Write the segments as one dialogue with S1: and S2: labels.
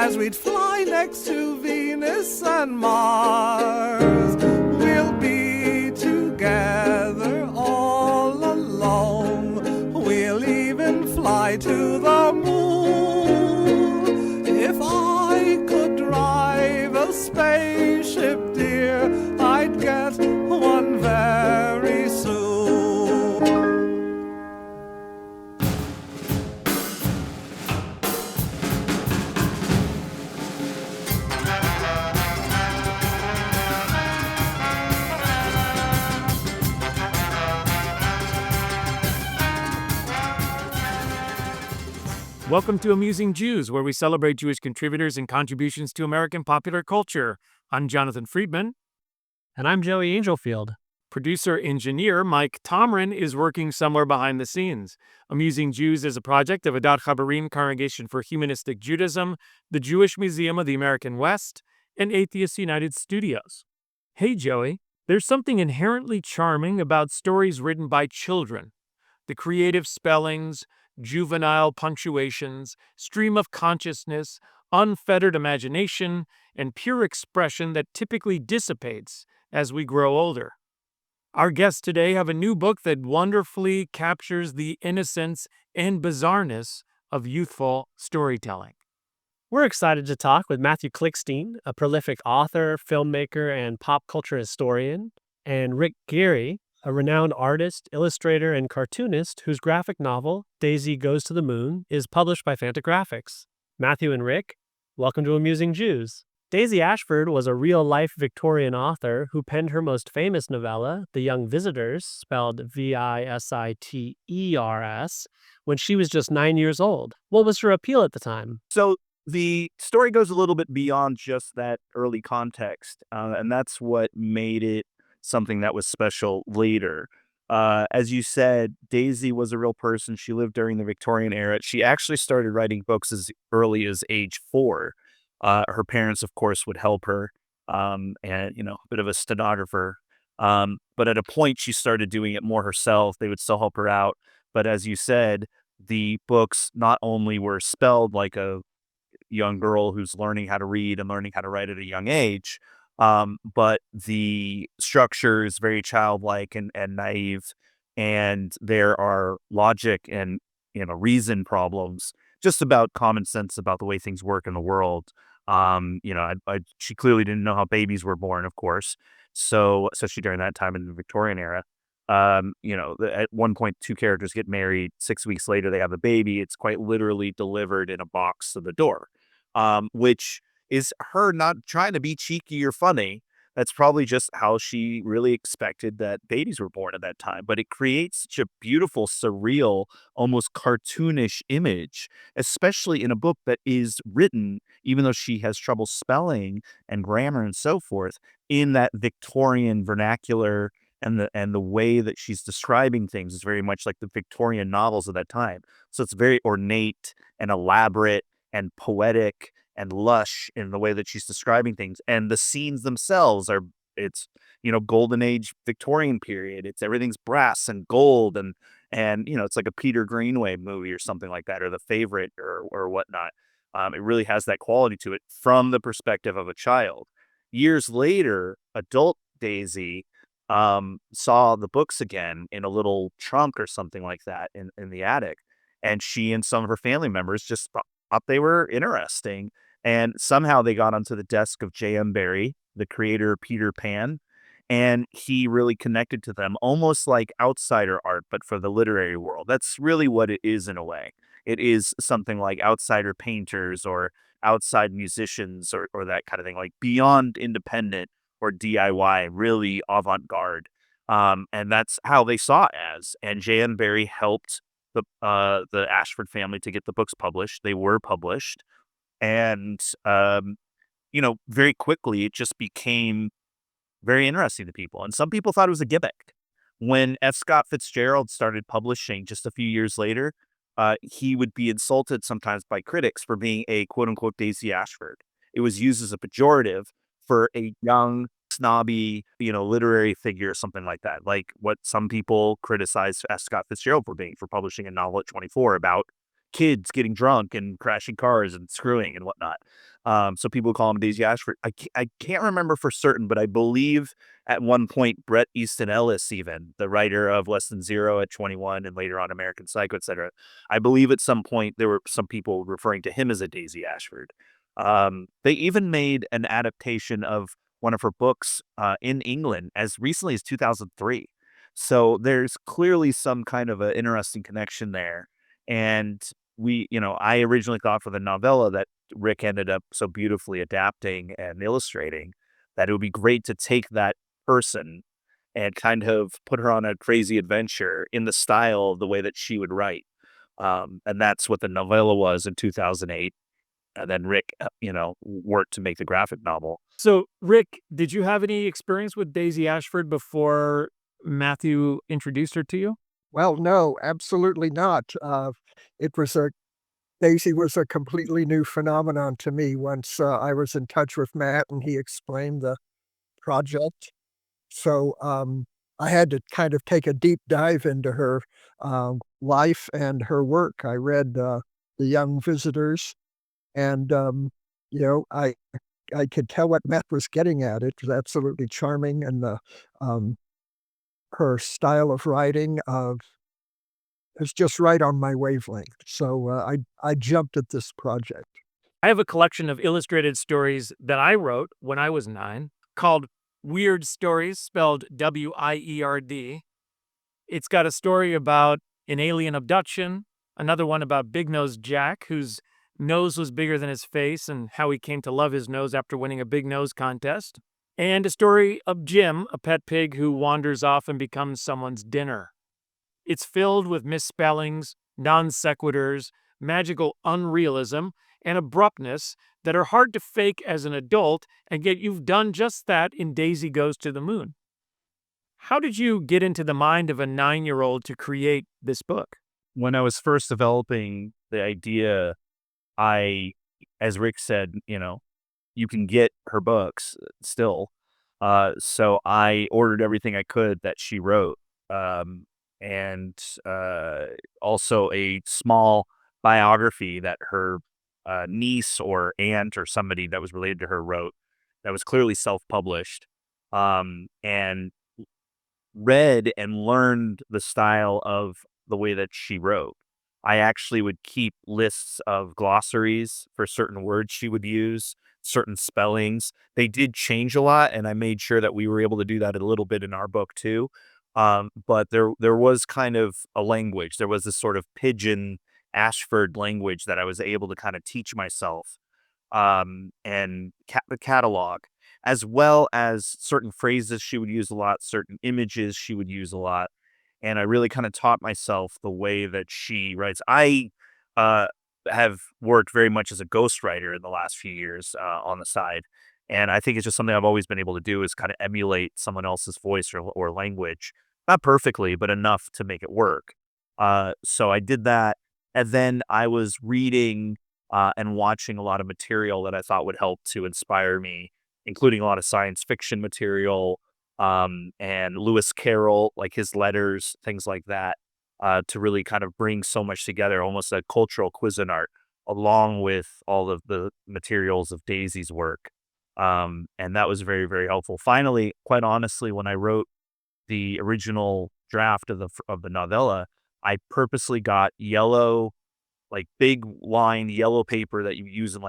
S1: as we'd fly next to Venus and Mars. We'll be together all along. We'll even fly to the moon. If I could drive a spaceship, dear, I'd get one very soon.
S2: Welcome to Amusing Jews, where we celebrate Jewish contributors and contributions to American popular culture. I'm Jonathan Friedmann.
S3: And I'm Joey Angelfield.
S2: Producer-engineer Mike Tomren is working somewhere behind the scenes. Amusing Jews is a project of Adat Chaverim Congregation for Humanistic Judaism, the Jewish Museum of the American West, and Atheists United Studios. Hey, Joey, there's something inherently charming about stories written by children. The creative spellings, juvenile punctuations, stream of consciousness, unfettered imagination, and pure expression that typically dissipates as we grow older. Our guests today have a new book that wonderfully captures the innocence and bizarreness of youthful storytelling.
S3: We're excited to talk with Mathew Klickstein, a prolific author, filmmaker, and pop culture historian, and Rick Geary, a renowned artist, illustrator, and cartoonist whose graphic novel, Daisy Goes to the Moon, is published by Fantagraphics. Mathew and Rick, welcome to Amusing Jews. Daisy Ashford was a real-life Victorian author who penned her most famous novella, The Young Visitors, spelled Visiters, when she was just 9 years old. What was her appeal at the time?
S4: So the story goes a little bit beyond just that early context, and that's what made it something that was special later. As you said, Daisy was a real person. She lived during the Victorian era. She actually started writing books as early as age 4. Her parents, of course, would help her, and, a bit of a stenographer. But at a point, she started doing it more herself. They would still help her out. But as you said, the books not only were spelled like a young girl who's learning how to read and learning how to write at a young age, but the structure is very childlike and naive, and there are logic and reason problems, just about common sense about the way things work in the world. She clearly didn't know how babies were born, of course. So especially during that time in the Victorian era, at one point, 2 characters get married. 6 weeks later, they have a baby. It's quite literally delivered in a box to the door, which is her not trying to be cheeky or funny. That's probably just how she really expected that babies were born at that time. But it creates such a beautiful, surreal, almost cartoonish image, especially in a book that is written, even though she has trouble spelling and grammar and so forth, in that Victorian vernacular. And the way that she's describing things is very much like the Victorian novels of that time. So it's very ornate and elaborate and poetic and lush in the way that she's describing things. And the scenes themselves it's golden age Victorian period. It's everything's brass and gold and it's like a Peter Greenaway movie or something like that, or The Favorite or whatnot. It really has that quality to it from the perspective of a child. Years later, adult Daisy saw the books again in a little trunk or something like that in the attic. And she and some of her family members just thought they were interesting. And somehow they got onto the desk of J.M. Barrie, the creator of Peter Pan. And he really connected to them, almost like outsider art, but for the literary world. That's really what it is in a way. It is something like outsider painters or outside musicians or that kind of thing, like beyond independent or DIY, really avant-garde. And that's how they saw it as. And J.M. Barrie helped the Ashford family to get the books published. They were published. And, very quickly, it just became very interesting to people. And some people thought it was a gimmick. When F. Scott Fitzgerald started publishing just a few years later, he would be insulted sometimes by critics for being a quote-unquote Daisy Ashford. It was used as a pejorative for a young, snobby, literary figure or something like that. Like what some people criticize F. Scott Fitzgerald for being, for publishing a novel at 24 about kids getting drunk and crashing cars and screwing and whatnot. So people call him Daisy Ashford. I can't remember for certain, but I believe at one point Bret Easton Ellis, even the writer of Less Than Zero at 21 and later on American Psycho, etc. I believe at some point there were some people referring to him as a Daisy Ashford. They even made an adaptation of one of her books in England as recently as 2003. So there's clearly some kind of an interesting connection there. And I originally thought for the novella that Rick ended up so beautifully adapting and illustrating that it would be great to take that person and kind of put her on a crazy adventure in the style of the way that she would write. And that's what the novella was in 2008. And then Rick, worked to make the graphic novel.
S2: So, Rick, did you have any experience with Daisy Ashford before Matthew introduced her to you?
S5: Well, no, absolutely not. It was a Daisy was a completely new phenomenon to me once I was in touch with Matt and he explained the project. So I had to kind of take a deep dive into her life and her work. I read The Young Visitors, and I could tell what Matt was getting at. It was absolutely charming, and um, her style of writing is just right on my wavelength. So I jumped at this project.
S2: I have a collection of illustrated stories that I wrote when I was 9 called Weird Stories, spelled Wierd. It's got a story about an alien abduction, another one about Big Nose Jack, whose nose was bigger than his face and how he came to love his nose after winning a big nose contest, and a story of Jim, a pet pig who wanders off and becomes someone's dinner. It's filled with misspellings, non sequiturs, magical unrealism, and abruptness that are hard to fake as an adult, and yet you've done just that in Daisy Goes to the Moon. How did you get into the mind of a 9-year-old to create this book?
S4: When I was first developing the idea, as Rick said, you can get her books still. So I ordered everything I could that she wrote. And also a small biography that her niece or aunt or somebody that was related to her wrote that was clearly self-published, and read and learned the style of the way that she wrote. I actually would keep lists of glossaries for certain words she would use, certain spellings. They did change a lot, and I made sure that we were able to do that a little bit in our book too. But there was kind of a language. There was this sort of pidgin Ashford language that I was able to kind of teach myself, and catalog, as well as certain phrases she would use a lot, certain images she would use a lot. And I really kind of taught myself the way that she writes. I have worked very much as a ghostwriter in the last few years on the side. And I think it's just something I've always been able to do is kind of emulate someone else's voice or language. Not perfectly, but enough to make it work. So I did that. And then I was reading and watching a lot of material that I thought would help to inspire me, including a lot of science fiction material, and Lewis Carroll, like his letters, things like that, to really kind of bring so much together, almost a cultural Cuisinart, along with all of the materials of Daisy's work. And that was very, very helpful. Finally, quite honestly, when I wrote the original draft of the novella, I purposely got yellow, like big line yellow paper that you use in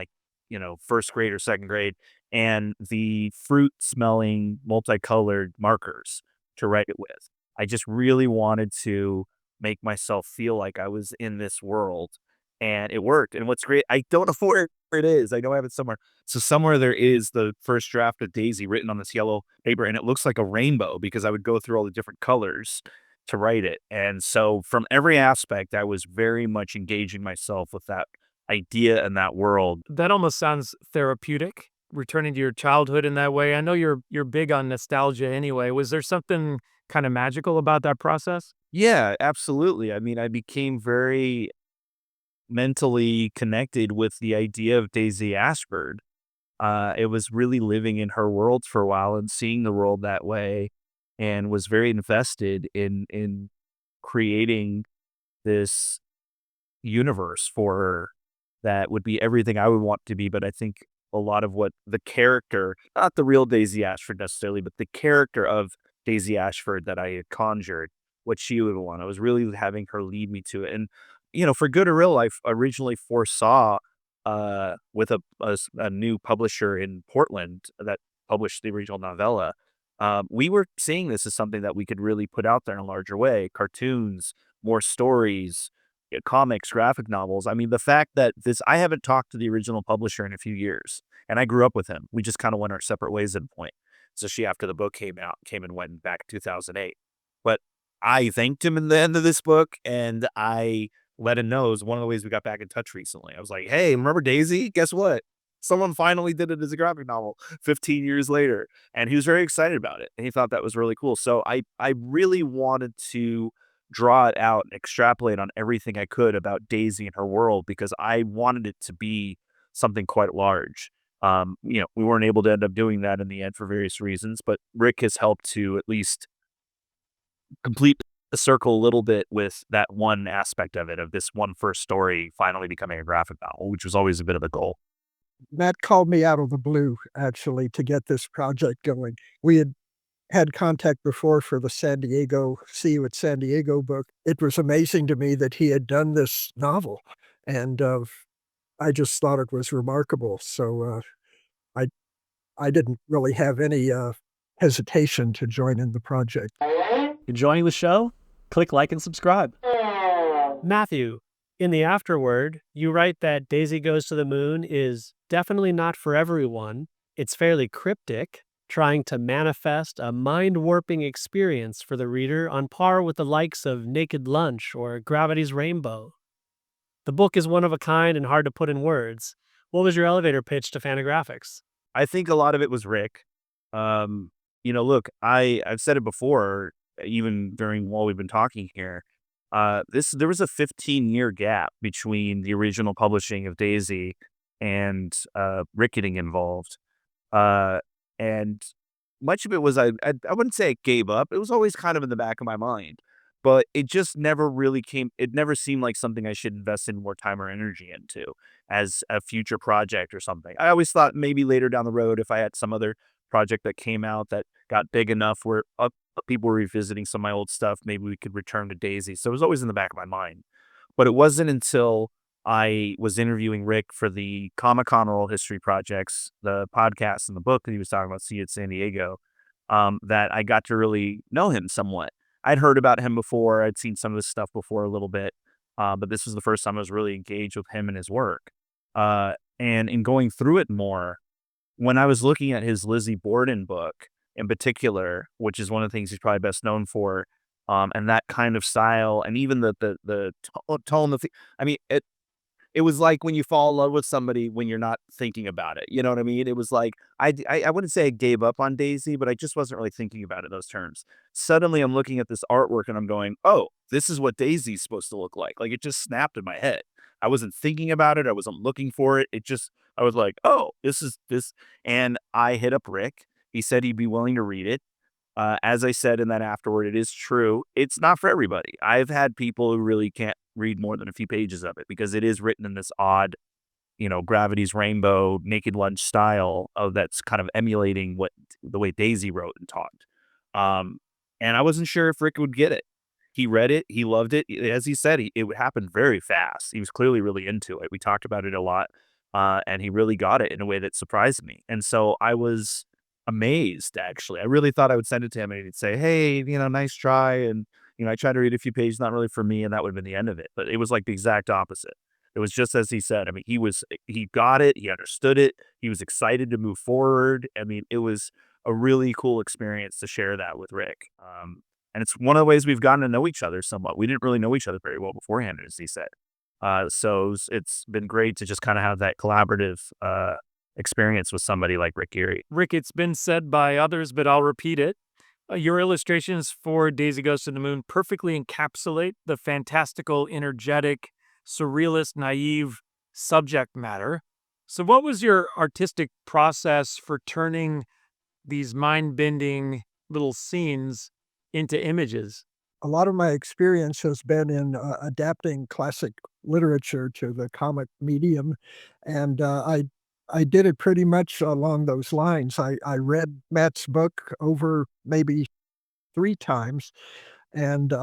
S4: first grade or second grade, and the fruit smelling multicolored markers to write it with. I just really wanted to make myself feel like I was in this world, and it worked. And what's great, I don't know where it is. I know I have it somewhere. So somewhere there is the first draft of Daisy written on this yellow paper, and it looks like a rainbow because I would go through all the different colors to write it. And so from every aspect, I was very much engaging myself with that idea and that world.
S2: That almost sounds therapeutic, returning to your childhood in that way. I know you're big on nostalgia anyway. Was there something kind of magical about that process?
S4: Yeah, absolutely. I mean, I became very mentally connected with the idea of Daisy Ashford. It was really living in her world for a while and seeing the world that way, and was very invested in creating this universe for her that would be everything I would want to be. But I think a lot of what the character, not the real Daisy Ashford necessarily, but the character of Daisy Ashford that I had conjured, what she would want. I was really having her lead me to it. And, for good or ill, I originally foresaw with a new publisher in Portland that published the original novella. We were seeing this as something that we could really put out there in a larger way. Cartoons, more stories, comics, graphic novels. I mean, the fact that I haven't talked to the original publisher in a few years, and I grew up with him. We just kind of went our separate ways at a point. So she, after the book came out, came and went back in 2008. But I thanked him in the end of this book, and I let him know. It was one of the ways we got back in touch recently. I was like, hey, remember Daisy? Guess what? Someone finally did it as a graphic novel 15 years later. And he was very excited about it. And he thought that was really cool. So I really wanted to draw it out and extrapolate on everything I could about Daisy and her world, because I wanted it to be something quite large. We weren't able to end up doing that in the end for various reasons, but Rick has helped to at least complete the circle a little bit with that one aspect of it, of this one first story finally becoming a graphic novel, which was always a bit of a goal.
S5: Matt called me out of the blue, actually, to get this project going. We had contact before for the San Diego See You at San Diego book. It was amazing to me that he had done this novel, and I just thought it was remarkable. So I I didn't really have any hesitation to join in the project.
S3: Enjoying the show? Click like and subscribe. Matthew, in the afterword, you write that Daisy Goes to the Moon is definitely not for everyone. It's fairly cryptic, trying to manifest a mind-warping experience for the reader on par with the likes of Naked Lunch or Gravity's Rainbow. The book is one of a kind and hard to put in words. What was your elevator pitch to Fantagraphics?
S4: I think a lot of it was Rick. Look, I've said it before, even while we've been talking here. There was a 15-year gap between the original publishing of Daisy and Rick getting involved. And much of it was I wouldn't say I gave up. It was always kind of in the back of my mind, but it just never really came. It never seemed like something I should invest in more time or energy into as a future project or something. I always thought maybe later down the road, if I had some other project that came out that got big enough where people were revisiting some of my old stuff, maybe we could return to Daisy. So it was always in the back of my mind. But it wasn't until I was interviewing Rick for the Comic-Con Oral History Projects, the podcast and the book that he was talking about, See You at San Diego, that I got to really know him somewhat. I'd heard about him before. I'd seen some of his stuff before a little bit, but this was the first time I was really engaged with him and his work. And in going through it more, when I was looking at his Lizzie Borden book in particular, which is one of the things he's probably best known for, and that kind of style, and even the tone of it was like when you fall in love with somebody when you're not thinking about it. You know what I mean? It was like, I wouldn't say I gave up on Daisy, but I just wasn't really thinking about it in those terms. Suddenly I'm looking at this artwork and I'm going, oh, this is what Daisy's supposed to look like. Like, it just snapped in my head. I wasn't thinking about it. I wasn't looking for it. I was like, oh, this is this. And I hit up Rick. He said he'd be willing to read it. As I said in that afterword, it is true. It's not for everybody. I've had people who really can't read more than a few pages of it because it is written in this odd, Gravity's Rainbow, Naked Lunch style that's kind of emulating the way Daisy wrote and talked. And I wasn't sure if Rick would get it. He read it. He loved it. As he said, it happened very fast. He was clearly really into it. We talked about it a lot, and he really got it in a way that surprised me. And so I was amazed, actually. I really thought I would send it to him and he'd say, hey, nice try. And, I tried to read a few pages, not really for me, and that would have been the end of it. But it was like the exact opposite. It was just as he said. I mean, he got it. He understood it. He was excited to move forward. I mean, it was a really cool experience to share that with Rick. And it's one of the ways we've gotten to know each other somewhat. We didn't really know each other very well beforehand, as he said. So it's been great to just kind of have that collaborative experience with somebody like Rick Geary.
S2: Rick, it's been said by others, but I'll repeat it. Your illustrations for Daisy Goes to the Moon perfectly encapsulate the fantastical, energetic, surrealist, naive subject matter. So what was your artistic process for turning these mind-bending little scenes into images?
S5: A lot of my experience has been in adapting classic literature to the comic medium, and I did it pretty much along those lines. I read Matt's book over maybe 3 times and,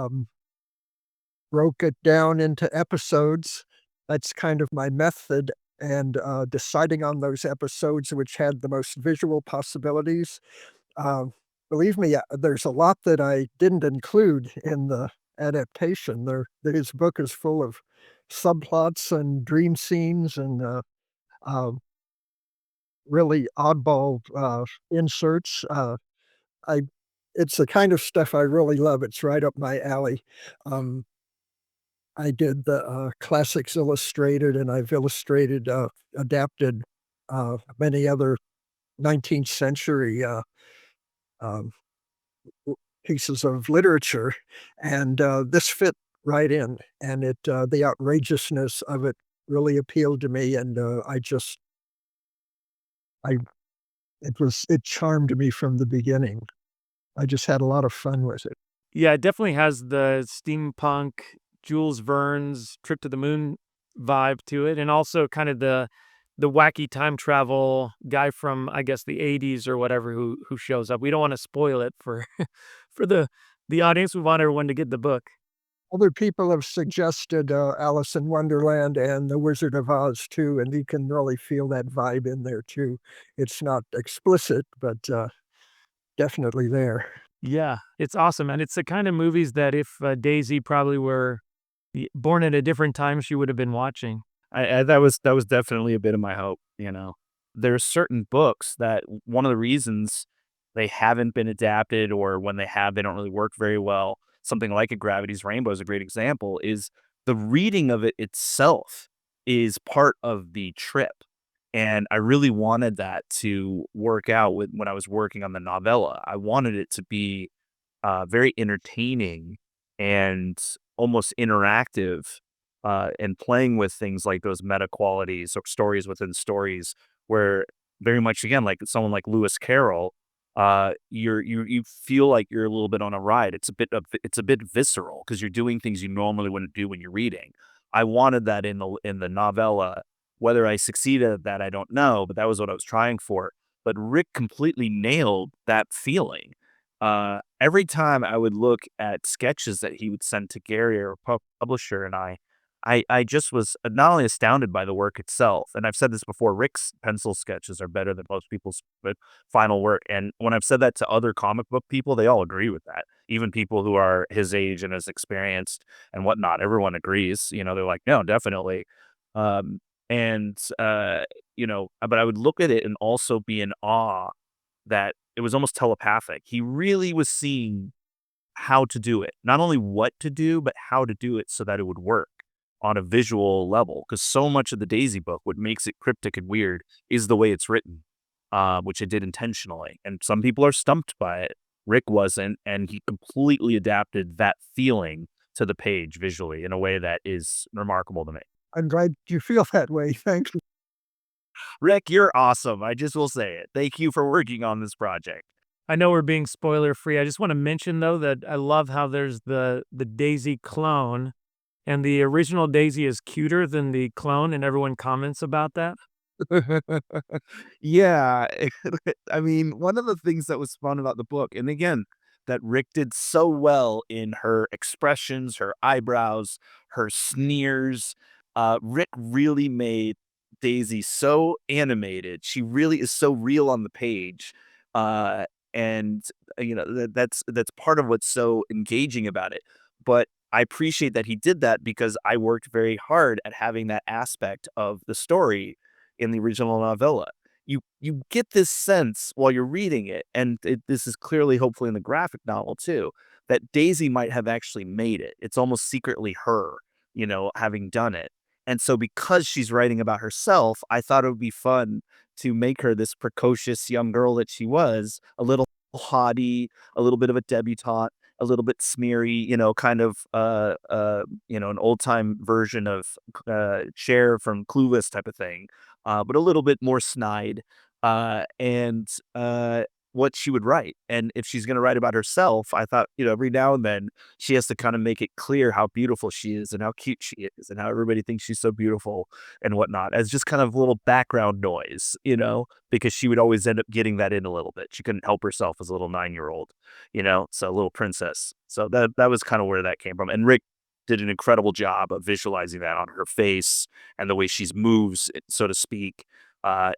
S5: broke it down into episodes. That's kind of my method, and, deciding on those episodes which had the most visual possibilities. Um, Believe me, there's a lot that I didn't include in the adaptation. His book is full of subplots and dream scenes and, uh, really oddball, inserts. I It's the kind of stuff I really love. It's right up my alley. Um, I did the, classics illustrated, and I've illustrated, adapted, many other 19th century, um, pieces of literature, and, this fit right in, and the outrageousness of it really appealed to me, and, I it charmed me from the beginning. I just had a lot of fun with it.
S2: Yeah, it definitely has the steampunk, Jules Verne's Trip to the Moon vibe to it, and also kind of the wacky time travel guy from, I guess, the '80s or whatever who shows up. We don't wanna spoil it for for the audience. We want everyone to get the book.
S5: Other people have suggested, Alice in Wonderland and The Wizard of Oz too, and you can really feel that vibe in there too. It's not explicit, but, definitely there.
S2: Yeah, it's awesome, and it's the kind of movies that if, Daisy probably were born at a different time, she would have been watching.
S4: That was definitely a bit of my hope, you know? There's certain books that one of the reasons they haven't been adapted or when they have, they don't really work very well. Something like A Gravity's Rainbow is a great example, is the reading of it itself is part of the trip. And I really wanted that to work out with when I was working on the novella. I wanted it to be very entertaining and almost interactive, and playing with things like those meta qualities or stories within stories, where very much again, like someone like Lewis Carroll, you feel like you're a little bit on a ride. It's a bit visceral because you're doing things you normally wouldn't do when you're reading. I wanted that in the novella. Whether I succeeded at that, I don't know, but that was what I was trying for. But Rick completely nailed that feeling. Every time I would look at sketches that he would send to Gary or publisher and I just was not only astounded by the work itself, and I've said this before, Rick's pencil sketches are better than most people's final work. And when I've said that to other comic book people, they all agree with that. Even people who are his age and as experienced and whatnot, everyone agrees. They're like, no, definitely. Um, and but I would look at it and also be in awe that it was almost telepathic. He really was seeing how to do it. Not only what to do, but how to do it so that it would work on a visual level. Because so much of the Daisy book, what makes it cryptic and weird is the way it's written, which it did intentionally. And some people are stumped by it. Rick wasn't, and he completely adapted that feeling to the page visually in a way that is remarkable to me.
S5: I'm glad you feel that way. Thank you.
S4: Rick, you're awesome. I just will say it. Thank you for working on this project.
S2: I know we're being spoiler free. I just want to mention though that I love how there's the Daisy clone, and the original Daisy is cuter than the clone, and everyone comments about that.
S4: Yeah. I mean, one of the things that was fun about the book, and again, that Rick did so well in her expressions, her eyebrows, her sneers. Rick really made Daisy so animated. She really is so real on the page. Uh, and that's part of what's so engaging about it. But I appreciate that he did that because I worked very hard at having that aspect of the story in the original novella. You get this sense while you're reading it, and this is clearly, hopefully, in the graphic novel too, that Daisy might have actually made it. It's almost secretly her, having done it. And so, because she's writing about herself, I thought it would be fun to make her this precocious young girl that she was, a little haughty, a little bit of a debutante, a little bit smeary, kind of, an old time version of Cher from Clueless type of thing, but a little bit more snide. And what she would write. And if she's going to write about herself, I thought, every now and then she has to kind of make it clear how beautiful she is and how cute she is and how everybody thinks she's so beautiful and whatnot, as just kind of little background noise, because she would always end up getting that in a little bit. She couldn't help herself as a little 9-year-old, so a little princess. So that was kind of where that came from. And Rick did an incredible job of visualizing that on her face and the way she moves, so to speak,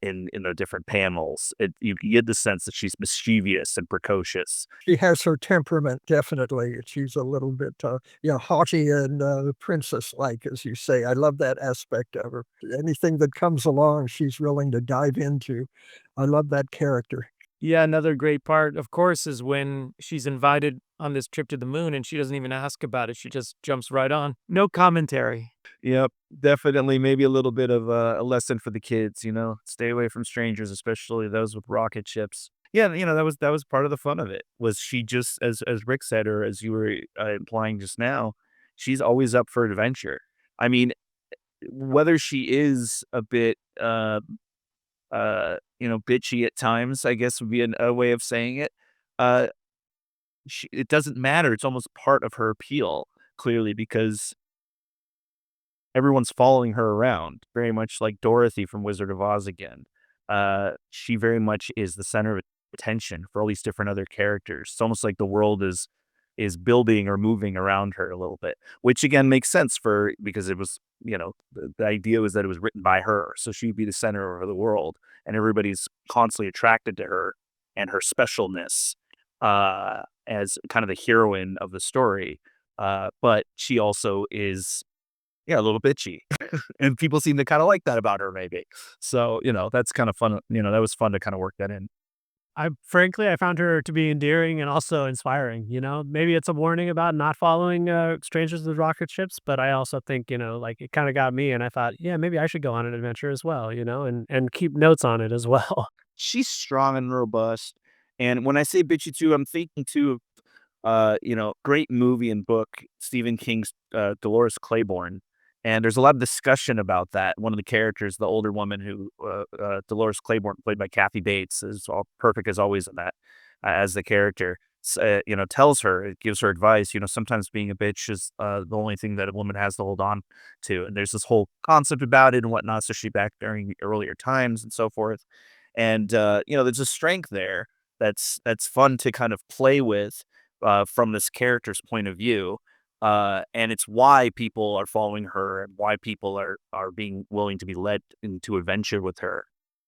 S4: in the different panels. You get the sense that she's mischievous and precocious.
S5: She has her temperament, definitely. She's a little bit, haughty and princess-like, as you say. I love that aspect of her. Anything that comes along, she's willing to dive into. I love that character.
S2: Yeah, another great part, of course, is when she's invited on this trip to the moon and she doesn't even ask about it. She just jumps right on. No commentary.
S4: Yep, definitely. Maybe a little bit of a lesson for the kids. Stay away from strangers, especially those with rocket ships. Yeah, that was part of the fun of it. Was she just, as Rick said, or as you were implying just now, she's always up for adventure. I mean, whether she is a bit bitchy at times, I guess would be a way of saying it. Uh, it doesn't matter. It's almost part of her appeal, clearly, because everyone's following her around, very much like Dorothy from Wizard of Oz again. She very much is the center of attention for all these different other characters. It's almost like the world is building or moving around her a little bit, which again makes sense because it was, the idea was that it was written by her. So she'd be the center of the world and everybody's constantly attracted to her and her specialness as kind of the heroine of the story. But she also is, a little bitchy and people seem to kind of like that about her maybe. So, that's kind of fun. That was fun to kind of work that in.
S3: I found her to be endearing and also inspiring. Maybe it's a warning about not following strangers with rocket ships, but I also think, like it kind of got me, and I thought, yeah, maybe I should go on an adventure as well, and keep notes on it as well.
S4: She's strong and robust. And when I say bitchy too, I'm thinking too of great movie and book, Stephen King's Dolores Claiborne. And there's a lot of discussion about that. One of the characters, the older woman who, Dolores Claiborne, played by Kathy Bates, is all perfect as always in that, as the character, tells her, it gives her advice, sometimes being a bitch is the only thing that a woman has to hold on to. And there's this whole concept about it and whatnot, especially back during the earlier times and so forth. And, there's a strength there that's fun to kind of play with from this character's point of view. And it's why people are following her and why people are being willing to be led into adventure with her,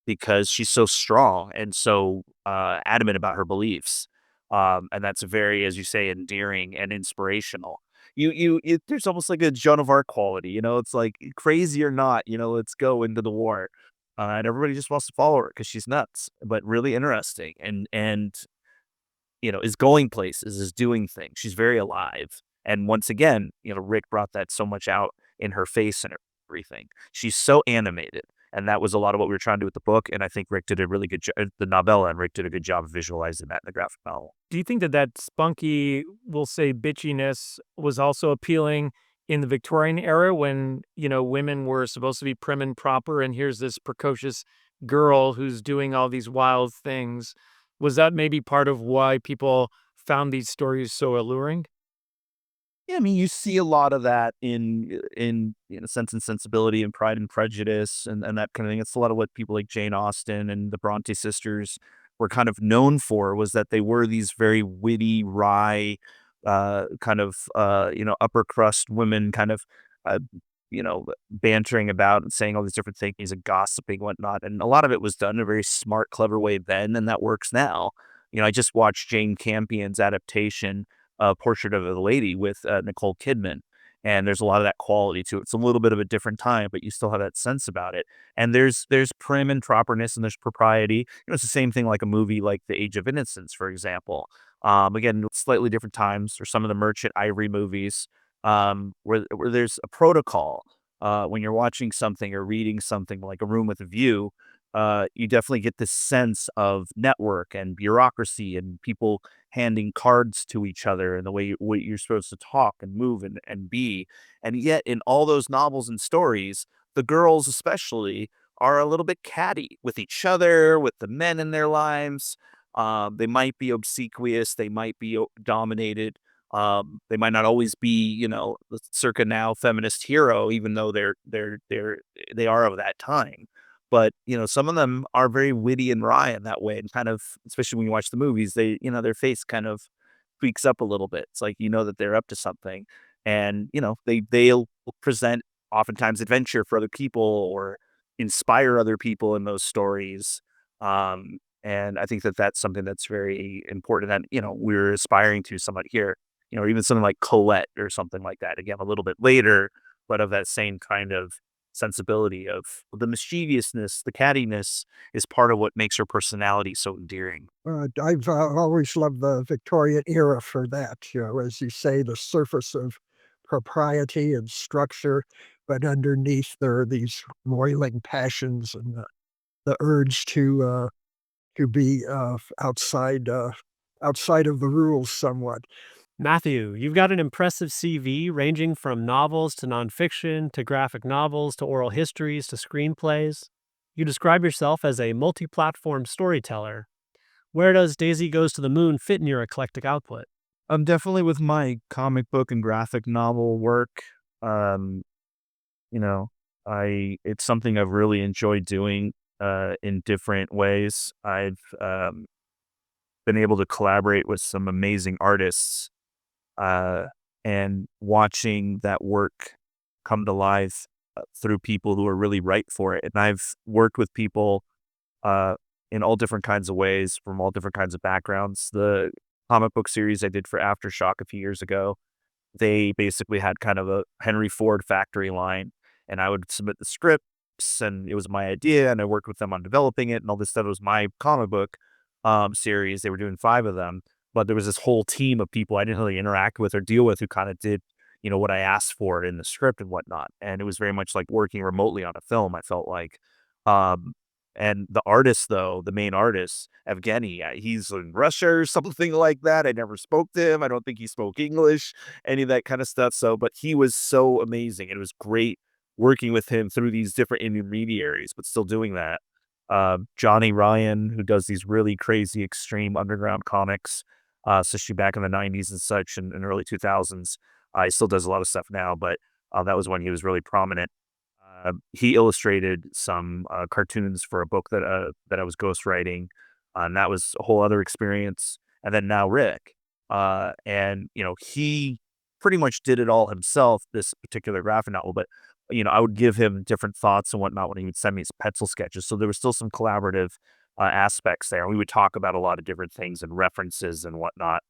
S4: because she's so strong and so adamant about her beliefs. And that's very, as you say, endearing and inspirational. There's almost like a Joan of Arc quality, it's like crazy or not, let's go into the war. And everybody just wants to follow her because she's nuts, but really interesting and is going places, is doing things. She's very alive. And once again, Rick brought that so much out in her face and everything. She's so animated. And that was a lot of what we were trying to do with the book. And I think Rick did a really good job, the novella, and Rick did a good job of visualizing that in the graphic novel.
S2: Do you think that spunky, we'll say, bitchiness was also appealing in the Victorian era when, women were supposed to be prim and proper, and here's this precocious girl who's doing all these wild things? Was that maybe part of why people found these stories so alluring?
S4: Yeah, I mean, you see a lot of that in Sense and Sensibility and Pride and Prejudice and that kind of thing. It's a lot of what people like Jane Austen and the Bronte sisters were kind of known for, was that they were these very witty, wry, kind of upper crust women, kind of uh, bantering about and saying all these different things and gossiping whatnot. And a lot of it was done in a very smart, clever way then, and that works now. I just watched Jane Campion's adaptation, Portrait of a Lady, with Nicole Kidman. And there's a lot of that quality to it. It's a little bit of a different time, but you still have that sense about it. And there's prim and properness and there's propriety. It's the same thing like a movie like The Age of Innocence, for example. Again, slightly different times, or some of the Merchant Ivory movies, where there's a protocol. When you're watching something or reading something like A Room with a View, you definitely get this sense of network and bureaucracy and people handing cards to each other and the way what you're supposed to talk and move and be. And yet in all those novels and stories, the girls especially are a little bit catty with each other, with the men in their lives. They might be obsequious, they might be dominated. They might not always be, the circa now feminist hero, even though they are of that time. But some of them are very witty and wry in that way, and kind of, especially when you watch the movies, their face kind of tweaks up a little bit. It's like that they're up to something, and they'll present oftentimes adventure for other people or inspire other people in those stories. And I think that that's something that's very important that we're aspiring to somewhat here. Or even something like Colette or something like that. Again, a little bit later, but of that same kind of sensibility of the mischievousness, the cattiness is part of what makes her personality so endearing.
S5: I've always loved the Victorian era for that, as you say, the surface of propriety and structure, but underneath there are these roiling passions and the urge to be outside of the rules somewhat.
S3: Matthew, you've got an impressive CV ranging from novels to nonfiction to graphic novels to oral histories to screenplays. You describe yourself as a multi platform storyteller. Where does Daisy Goes to the Moon fit in your eclectic output?
S4: Definitely with my comic book and graphic novel work. Um, you know, it's something I've really enjoyed doing in different ways. I've been able to collaborate with some amazing artists, uh, and watching that work come to life through people who are really right for it. And I've worked with people uh, in all different kinds of ways from all different kinds of backgrounds. The comic book series I did for Aftershock a few years ago, they basically had kind of a Henry Ford factory line, and I would submit the scripts, and it was my idea, and I worked with them on developing it, and all this stuff. It was my comic book series. They were doing 5 of them, but there was this whole team of people I didn't really interact with or deal with who kind of did, what I asked for in the script and whatnot. And it was very much like working remotely on a film, I felt like. Um, and the artist, though, the main artist, Evgeny, he's in Russia or something like that. I never spoke to him. I don't think he spoke English, any of that kind of stuff. So, but he was so amazing. It was great working with him through these different intermediaries, but still doing that. Johnny Ryan, who does these really crazy, extreme underground comics, especially back in the 90s and such and early 2000s. He still does a lot of stuff now, but that was when he was really prominent. He illustrated some cartoons for a book that I was ghostwriting, and that was a whole other experience. And then now Rick, and he pretty much did it all himself. This particular graphic novel, but I would give him different thoughts and whatnot when he would send me his pencil sketches. So there was still some collaborative aspects there. We would talk about a lot of different things and references and whatnot.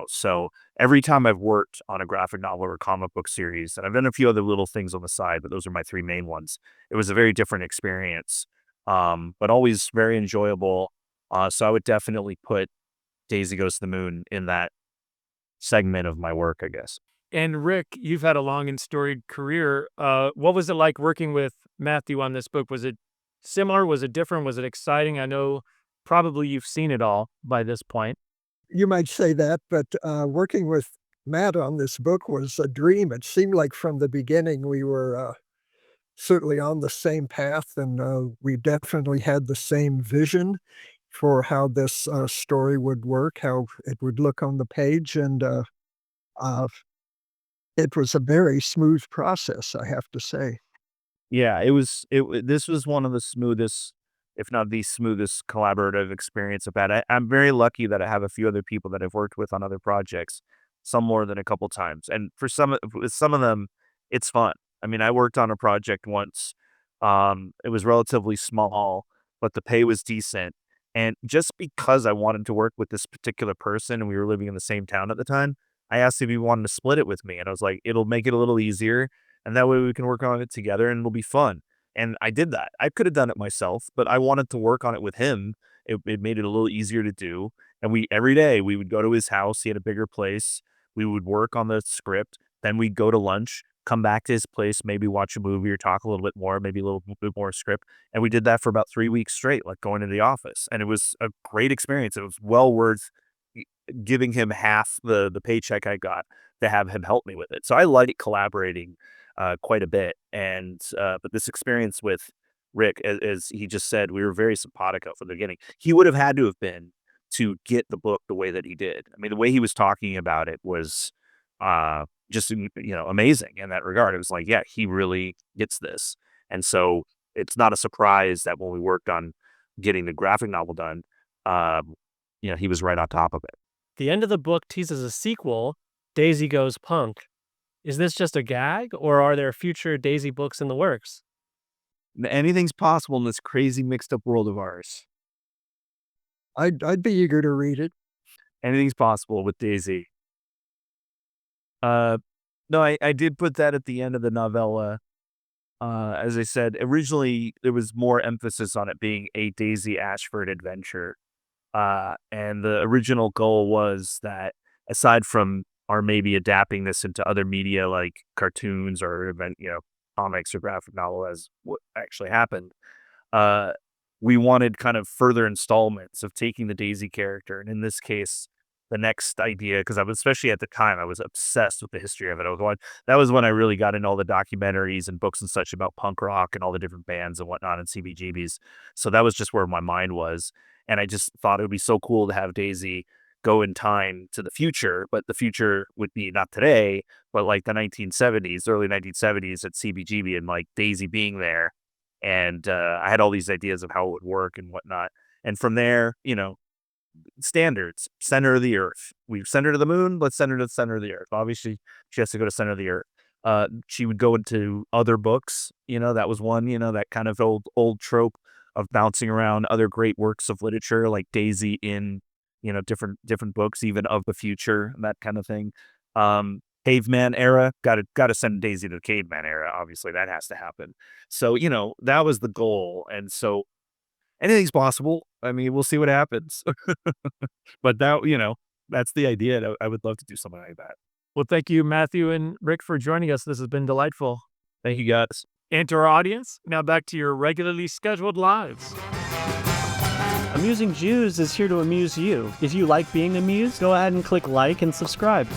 S4: So every time I've worked on a graphic novel or comic book series, and I've done a few other little things on the side, but those are my 3 main ones. It was a very different experience, but always very enjoyable. So I would definitely put Daisy Goes to the Moon in that segment of my work, I guess.
S2: And Rick, you've had a long and storied career. What was it like working with Matthew on this book? Was it similar? Was it different? Was it exciting? I know probably you've seen it all by this point.
S5: You might say that, but working with Matt on this book was a dream. It seemed like from the beginning we were certainly on the same path, and we definitely had the same vision for how this story would work, how it would look on the page, and uh, it was a very smooth process, I have to say.
S4: Yeah, this was one of the smoothest, if not the smoothest collaborative experience I've had. I'm very lucky that I have a few other people that I've worked with on other projects, some more than a couple times. And with some of them, it's fun. I mean, I worked on a project once. It was relatively small, but the pay was decent. And just because I wanted to work with this particular person and we were living in the same town at the time, I asked if he wanted to split it with me. And I was like, it'll make it a little easier, and that way we can work on it together and it'll be fun. And I did that. I could have done it myself, but I wanted to work on it with him. It made it a little easier to do. And every day we would go to his house. He had a bigger place. We would work on the script. Then we'd go to lunch, come back to his place, maybe watch a movie or talk a little bit more, maybe a little bit more script. And we did that for about 3 weeks straight, like going to the office. And it was a great experience. It was well worth giving him half the paycheck I got to have him help me with it. So I like collaborating quite a bit. And but this experience with Rick, as he just said, we were very simpatico from the beginning. He would have had to have been to get the book the way that he did. I mean, the way he was talking about it was just amazing in that regard. It was like, yeah, he really gets this, and so it's not a surprise that when we worked on getting the graphic novel done, he was right on top of it.
S3: The end of the book teases a sequel, Daisy Goes Punk. Is this just a gag, or are there future Daisy books in the works?
S4: Anything's possible in this crazy mixed up world of ours.
S5: I'd be eager to read it.
S4: Anything's possible with Daisy. No, I did put that at the end of the novella. As I said, originally there was more emphasis on it being a Daisy Ashford adventure. And the original goal was that aside from or maybe adapting this into other media like cartoons or comics or graphic novel as what actually happened, we wanted kind of further installments of taking the Daisy character. And in this case, the next idea, because I was, especially at the time, I was obsessed with the history of it. That was when I really got into all the documentaries and books and such about punk rock and all the different bands and whatnot and CBGBs. So that was just where my mind was. And I just thought it would be so cool to have Daisy go in time to the future, but the future would be not today, but like the 1970s, early 1970s at CBGB, and like Daisy being there. And I had all these ideas of how it would work and whatnot. And from there, standards, center of the earth. We've sent her to the moon, let's send her to the center of the earth. Obviously, she has to go to center of the earth. She would go into other books. That was one, that kind of old trope of bouncing around other great works of literature, like Daisy in, different books, even of the future, that kind of thing. Caveman era, gotta send Daisy to the caveman era. Obviously, that has to happen. So, that was the goal. And so anything's possible. I mean, we'll see what happens. But that's the idea. I would love to do something like that.
S2: Well, thank you, Matthew and Rick, for joining us. This has been delightful.
S4: Thank you, guys.
S2: And to our audience, now back to your regularly scheduled lives.
S3: Amusing Jews is here to amuse you. If you like being amused, go ahead and click like and subscribe.